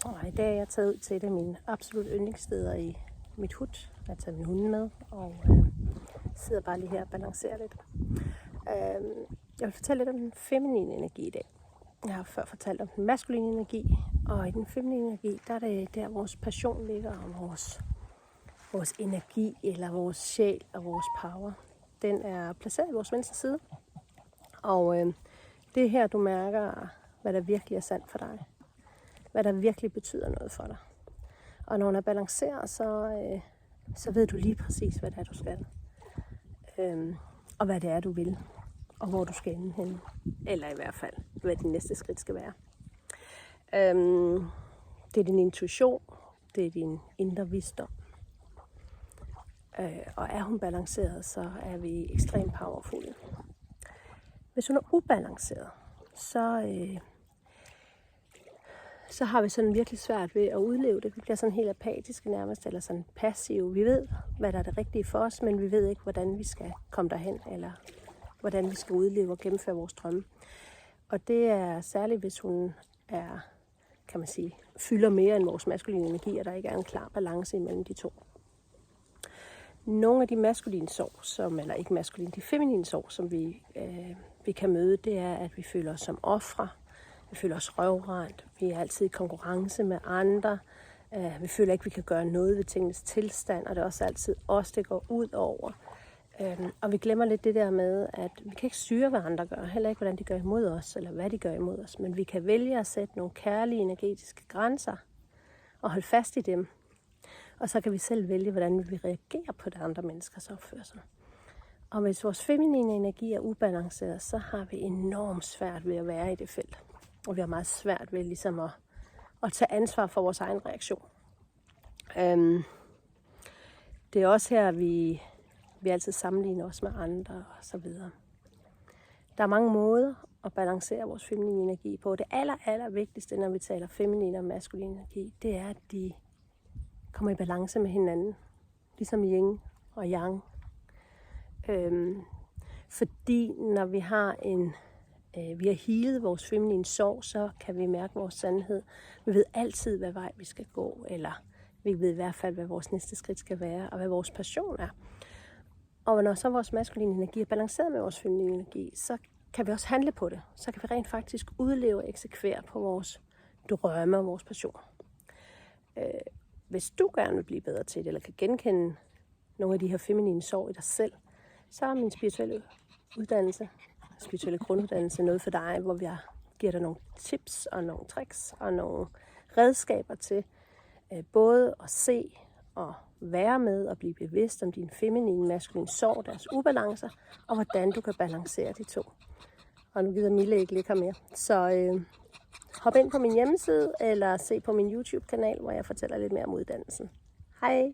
Og i dag er jeg taget ud til et af mine absolut yndlingssteder i mit hut. Jeg har taget min hunde med, og sidder bare lige her og balancerer lidt. Jeg vil fortælle lidt om den feminine energi i dag. Jeg har før fortalt om den maskuline energi, og i den feminine energi, der er det der, vores passion ligger, og vores energi, eller vores sjæl og vores power. Den er placeret i vores venstre side, og det er her, du mærker, hvad der virkelig er sandt for dig. Hvad der virkelig betyder noget for dig. Og når hun er balanceret, så ved du lige præcis, hvad det er, du skal. Og hvad det er, du vil. Og hvor du skal ende henne. Eller i hvert fald, hvad din næste skridt skal være. Det er din intuition. Det er din indre visdom. Og er hun balanceret, så er vi ekstremt powerfulde. Hvis hun er ubalanceret, så har vi sådan virkelig svært ved at udleve det. Vi bliver sådan helt apatiske nærmest, eller sådan passive. Vi ved, hvad der er det rigtige for os, men vi ved ikke, hvordan vi skal komme derhen, eller hvordan vi skal udleve og gennemføre vores drømme. Og det er særligt, hvis hun er, kan man sige, fylder mere end vores maskuline energi, og der ikke er en klar balance imellem de to. Nogle af de maskuline sorg, eller ikke maskuline, de feminine sorg, som vi kan møde, det er, at vi føler os som ofre. Vi føler os røvrendt. Vi er altid i konkurrence med andre. Vi føler ikke, vi kan gøre noget ved tingenes tilstand, og det er også altid os, det går ud over. Og vi glemmer lidt det der med, at vi kan ikke styre, hvad andre gør. Heller ikke, hvordan de gør imod os, eller hvad de gør imod os. Men vi kan vælge at sætte nogle kærlige energetiske grænser, og holde fast i dem. Og så kan vi selv vælge, hvordan vi reagerer på det andre menneskers opførsel. Og hvis vores feminine energi er ubalanceret, så har vi enormt svært ved at være i det felt. Og vi har meget svært ved ligesom at tage ansvar for vores egen reaktion. Det er også her, vi altid sammenligner os med andre og så videre. Der er mange måder at balancere vores feminine energi på. Det aller vigtigste, når vi taler feminin og maskulin energi, det er, at de kommer i balance med hinanden. Ligesom yin og yang. Fordi når vi har vi har healet vores feminine sorg, så kan vi mærke vores sandhed. Vi ved altid, hvad vej vi skal gå, eller vi ved i hvert fald, hvad vores næste skridt skal være, og hvad vores passion er. Og når så vores maskuline energi er balanceret med vores feminine energi, så kan vi også handle på det. Så kan vi rent faktisk udleve og eksekvere på vores drømme og vores passion. Hvis du gerne vil blive bedre til det, eller kan genkende nogle af de her feminine sorg i dig selv, så er min spirituelle grunduddannelse noget for dig, hvor jeg giver dig nogle tips og nogle tricks og nogle redskaber til både at se og være med og blive bevidst om din feminine, maskuline sorg, deres ubalancer, og hvordan du kan balancere de to. Og nu gider Mille ikke ligge her mere. Så hop ind på min hjemmeside, eller se på min YouTube-kanal, hvor jeg fortæller lidt mere om uddannelsen. Hej!